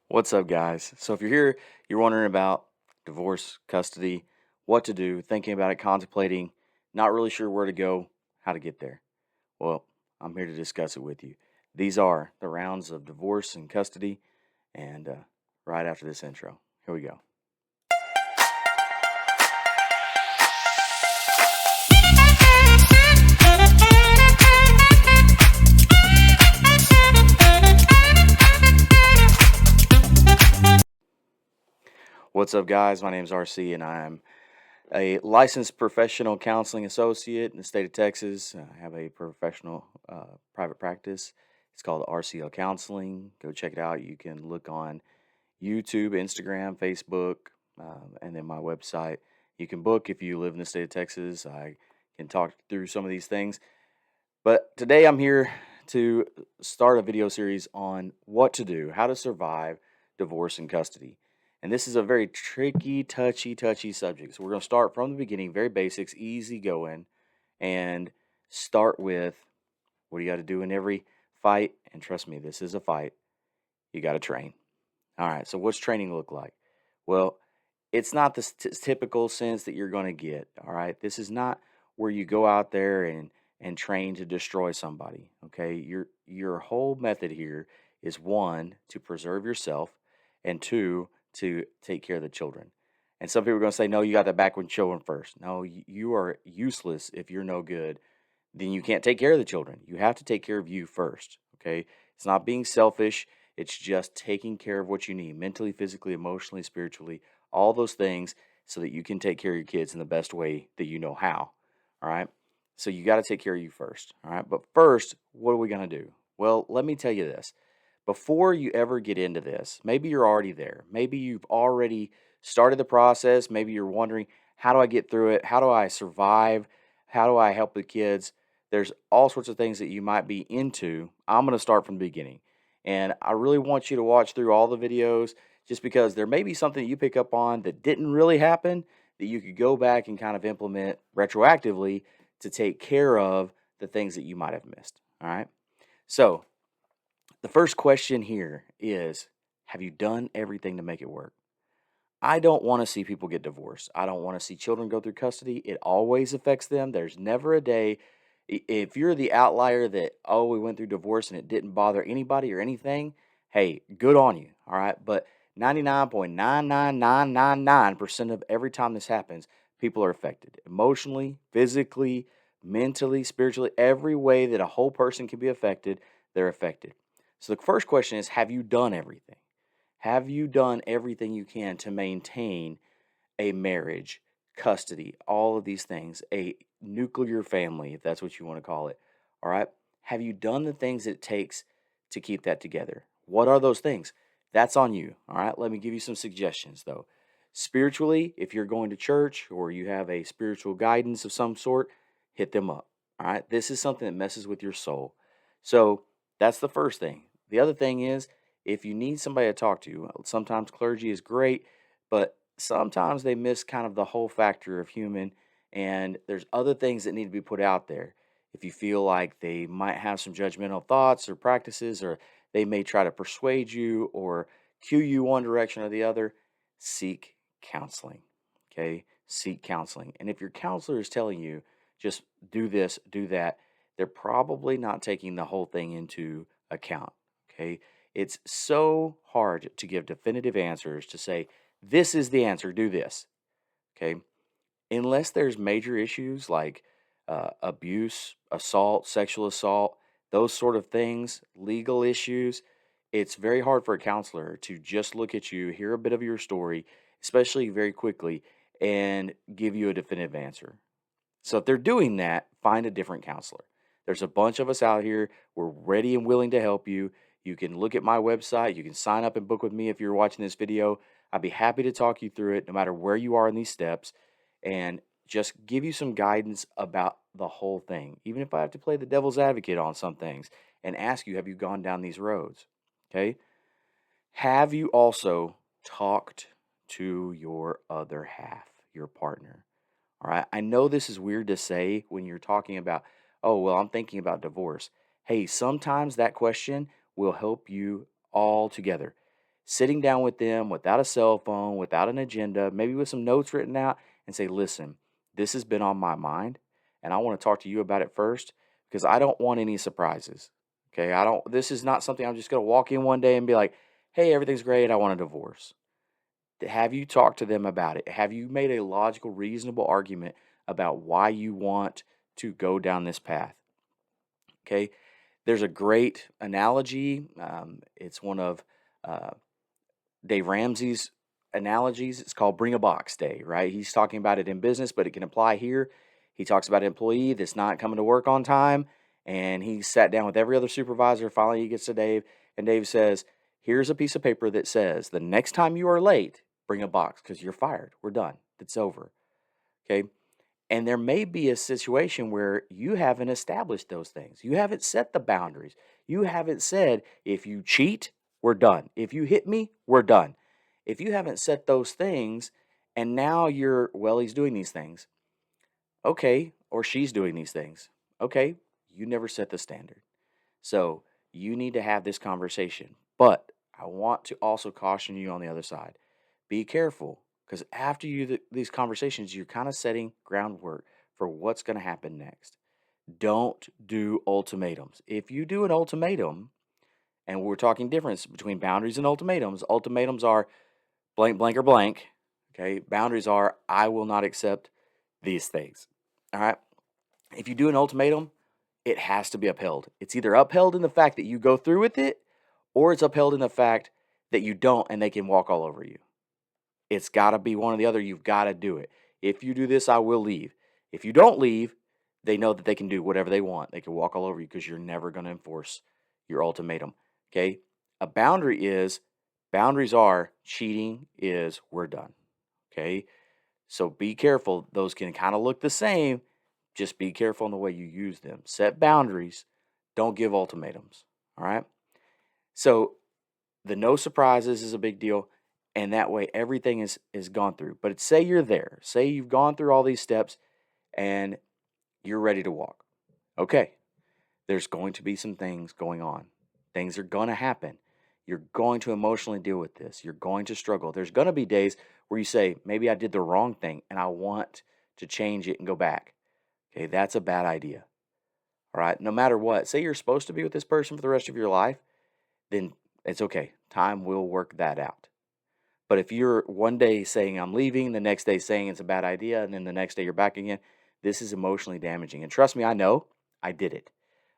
What's up, guys? So, if you're here, you're wondering about divorce, custody, what to do, thinking about it, contemplating, not really sure where to go, how to get there. Well, I'm here to discuss it with you. These are the rounds of divorce and custody, and right after this intro. Here we go. What's up, guys? My name is RC, and I'm a licensed professional counseling associate in the state of Texas. I have a professional private practice. It's called RCL Counseling. Go check it out. You can look on YouTube, Instagram, Facebook, and then my website. You can book if you live in the state of Texas. I can talk through some of these things. But today I'm here to start a video series on what to do, how to survive divorce and custody. And this is a very tricky, touchy subject. So we're going to start from the beginning, very basics, easy going, and start with what you got to do in every fight. And trust me, this is a fight. You got to train. All right, so what's training look like? Well, it's not the typical sense that you're going to get. All right, this is not where you go out there and train to destroy somebody. Okay, your whole method here is one, to preserve yourself, and two, to take care of the children. And some people are going to say, no, you got that back with children first. No, you are useless if you're no good. Then you can't take care of the children. You have to take care of you first. Okay, it's not being selfish. It's just taking care of what you need mentally, physically, emotionally, spiritually, all those things so that you can take care of your kids in the best way that you know how. All right. So you got to take care of you first. All right. But first, what are we going to do? Well, let me tell you this. Before you ever get into this, maybe you're already there. Maybe you've already started the process. Maybe you're wondering, how do I get through it? How do I survive? How do I help the kids? There's all sorts of things that you might be into. I'm going to start from the beginning. And I really want you to watch through all the videos just because there may be something that you pick up on that didn't really happen that you could go back and kind of implement retroactively to take care of the things that you might have missed. All right. So, the first question here is, have you done everything to make it work? I don't want to see people get divorced. I don't want to see children go through custody. It always affects them. There's never a day. If you're the outlier that, oh, we went through divorce and it didn't bother anybody or anything, hey, good on you. All right. But 99.99999% of every time this happens, people are affected emotionally, physically, mentally, spiritually, every way that a whole person can be affected, they're affected. So the first question is, have you done everything? Have you done everything you can to maintain a marriage, custody, all of these things, a nuclear family, if that's what you want to call it? All right. Have you done the things it takes to keep that together? What are those things? That's on you. All right. Let me give you some suggestions, though. Spiritually, if you're going to church or you have a spiritual guidance of some sort, hit them up. All right. This is something that messes with your soul. So that's the first thing. The other thing is, if you need somebody to talk to, sometimes clergy is great, but sometimes they miss kind of the whole factor of human, and there's other things that need to be put out there. If you feel like they might have some judgmental thoughts or practices, or they may try to persuade you or cue you one direction or the other, seek counseling. Okay? Seek counseling. And if your counselor is telling you just do this, do that, they're probably not taking the whole thing into account. Okay? It's so hard to give definitive answers to say, this is the answer, do this. Okay. Unless there's major issues like abuse, assault, sexual assault, those sort of things, legal issues, it's very hard for a counselor to just look at you, hear a bit of your story, especially very quickly, and give you a definitive answer. So if they're doing that, find a different counselor. There's a bunch of us out here. We're ready and willing to help you. You can look at my website. You can sign up and book with me if you're watching this video. I'd be happy to talk you through it no matter where you are in these steps and just give you some guidance about the whole thing. Even if I have to play the devil's advocate on some things and ask you, have you gone down these roads? Okay. Have you also talked to your other half, your partner? All right. I know this is weird to say when you're talking about, oh, well, I'm thinking about divorce. Hey, sometimes that question will help you all together. sitting down with them without a cell phone, without an agenda, maybe with some notes written out, and say, listen, this has been on my mind, and I want to talk to you about it first because I don't want any surprises. Okay. This is not something I'm just going to walk in one day and be like, hey, everything's great. I want a divorce. Have you talked to them about it? Have you made a logical, reasonable argument about why you want to go down this path? Okay. There's a great analogy. It's one of uh, Dave Ramsey's analogies. It's called Bring a Box Day, right? He's talking about it in business, but it can apply here. He talks about an employee that's not coming to work on time, and he sat down with every other supervisor. Finally, he gets to Dave, and Dave says, here's a piece of paper that says, the next time you are late, bring a box because you're fired. We're done. It's over. Okay. And there may be a situation where you haven't established those things. You haven't set the boundaries. You haven't said, if you cheat, we're done. If you hit me, we're done. If you haven't set those things and now well, he's doing these things. Okay. Or she's doing these things. Okay. You never set the standard. So you need to have this conversation. But I want to also caution you on the other side. Be careful because after these conversations, you're kind of setting groundwork for what's going to happen next. Don't do ultimatums. If you do an ultimatum, and we're talking difference between boundaries and ultimatums, ultimatums are blank, blank, or blank. Okay. Boundaries are I will not accept these things. All right. If you do an ultimatum, it has to be upheld. It's either upheld in the fact that you go through with it, or it's upheld in the fact that you don't and they can walk all over you. It's got to be one or the other. You've got to do it. If you do this, I will leave. If you don't leave, they know that they can do whatever they want. They can walk all over you because you're never going to enforce your ultimatum. Okay? A boundaries are cheating is we're done. Okay? So be careful. Those can kind of look the same. Just be careful in the way you use them. Set boundaries. Don't give ultimatums. All right? So the no surprises is a big deal. And that way everything is gone through. But say you're there. Say you've gone through all these steps and you're ready to walk. Okay. There's going to be some things going on. Things are going to happen. You're going to emotionally deal with this. You're going to struggle. There's going to be days where you say, maybe I did the wrong thing and I want to change it and go back. Okay, that's a bad idea. All right, no matter what, say you're supposed to be with this person for the rest of your life, then it's okay. Time will work that out. But if you're one day saying I'm leaving, the next day saying it's a bad idea, and then the next day you're back again, this is emotionally damaging. And trust me, I know I did it.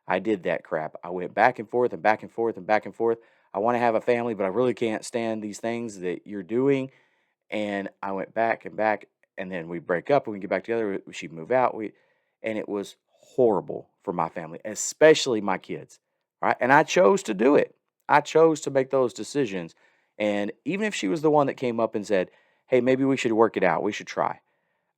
I did that crap. I went back and forth and back and forth and back and forth. I want to have a family, but I really can't stand these things that you're doing. And I went back and back, and then we break up and we get back together. She'd move out. And it was horrible for my family, especially my kids. Right. And I chose to do it. I chose to make those decisions. And even if she was the one that came up and said, hey, maybe we should work it out, we should try,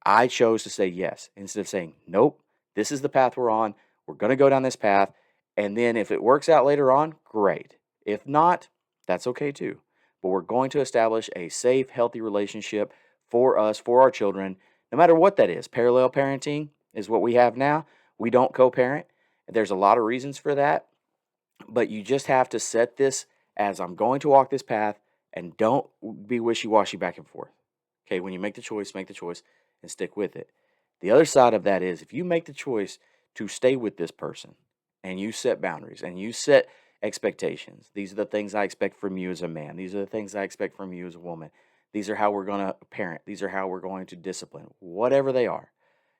I chose to say yes instead of saying, nope, this is the path we're on. We're going to go down this path. And then if it works out later on, great. If not, that's okay too. But we're going to establish a safe, healthy relationship for us, for our children, no matter what that is. Parallel parenting is what we have now. We don't co parent. There's a lot of reasons for that. But you just have to set this as I'm going to walk this path and don't be wishy washy back and forth. Okay, when you make the choice and stick with it. The other side of that is if you make the choice to stay with this person and you set boundaries and you set expectations, these are the things I expect from you as a man, these are the things I expect from you as a woman, these are how we're going to parent, these are how we're going to discipline, whatever they are.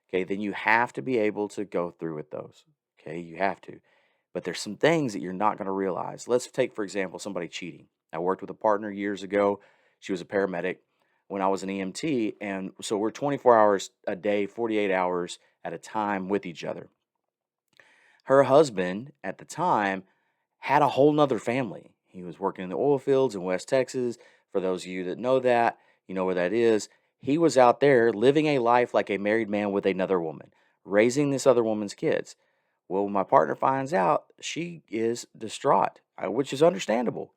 Okay, then you have to be able to go through with those. Okay, you have to. But there's some things that you're not going to realize. Let's take, for example, somebody cheating. I worked with a partner years ago. She was a paramedic when I was an EMT. And so we're 24 hours a day, 48 hours at a time with each other. Her husband at the time had a whole nother family. He was working in the oil fields in West Texas. For those of you that know that, you know where that is. He was out there living a life like a married man with another woman, raising this other woman's kids. Well, when my partner finds out, she is distraught, which is understandable.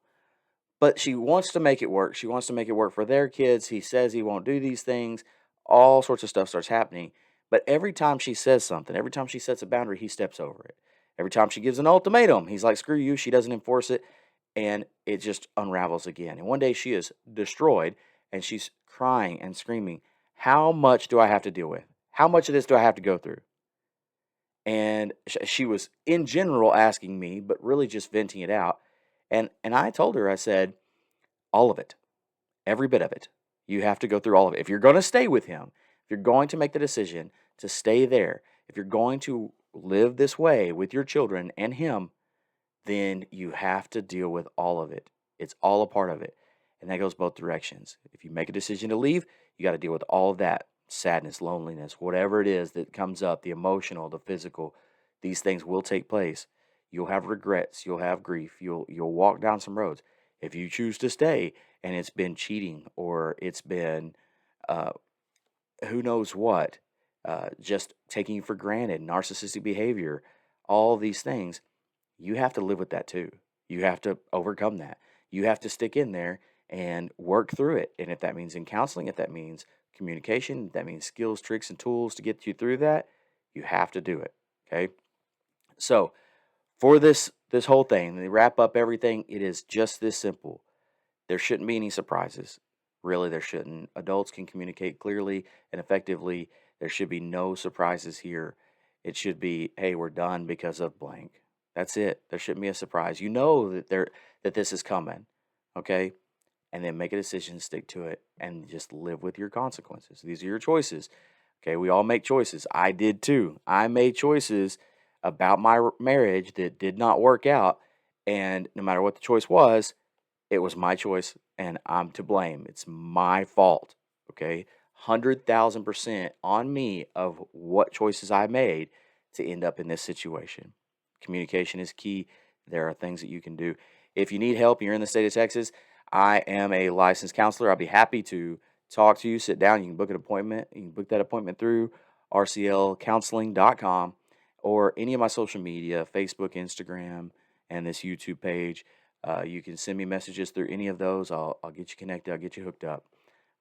But she wants to make it work. She wants to make it work for their kids. He says he won't do these things. All sorts of stuff starts happening. But every time she says something, every time she sets a boundary, he steps over it. Every time she gives an ultimatum, he's like, screw you. She doesn't enforce it. and it just unravels again. And one day she is destroyed and she's crying and screaming, "How much do I have to deal with? How much of this do I have to go through?" And she was in general asking me, but really just venting it out. And I told her, I said, all of it, every bit of it. You have to go through all of it. If you're going to stay with him, if you're going to make the decision to stay there, if you're going to live this way with your children and him, then you have to deal with all of it. It's all a part of it. And that goes both directions. If you make a decision to leave, you got to deal with all of that sadness, loneliness, whatever it is that comes up, the emotional, the physical. These things will take place. You'll have regrets, you'll have grief, you'll walk down some roads. If you choose to stay and it's been cheating or it's been uh, who knows what, just taking you for granted, narcissistic behavior, all these things, you have to live with that too. You have to overcome that. You have to stick in there and work through it. And if that means in counseling, if that means communication, if that means skills, tricks, and tools to get you through that, you have to do it. Okay. So for this whole thing, to wrap up everything, it is just this simple. There shouldn't be any surprises. Really, there shouldn't. Adults can communicate clearly and effectively. There should be no surprises here. It should be, hey, we're done because of blank. That's it. There shouldn't be a surprise. You know that this is coming. Okay? And then make a decision, stick to it, and just live with your consequences. These are your choices. Okay, we all make choices. I did too. I made choices about my marriage that did not work out, and no matter what the choice was, it was my choice and I'm to blame. It's my fault. Okay. 100,000% on me of what choices I made to end up in this situation. Communication is key. There are things that you can do. If you need help and you're in the state of Texas, I am a licensed counselor. I'll be happy to talk to you, sit down. You can book an appointment. You can book that appointment through rclcounseling.com or any of my social media, Facebook, Instagram, and this YouTube page. You can send me messages through any of those. I'll get you connected. I'll get you hooked up.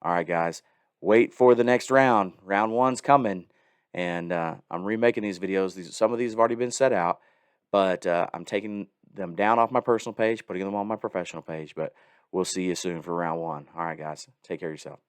All right, guys. Wait for the next round. Round one's coming, and I'm remaking these videos. Some of these have already been set out, but I'm taking them down off my personal page, putting them on my professional page. But we'll see you soon for round one. All right, guys. Take care of yourself.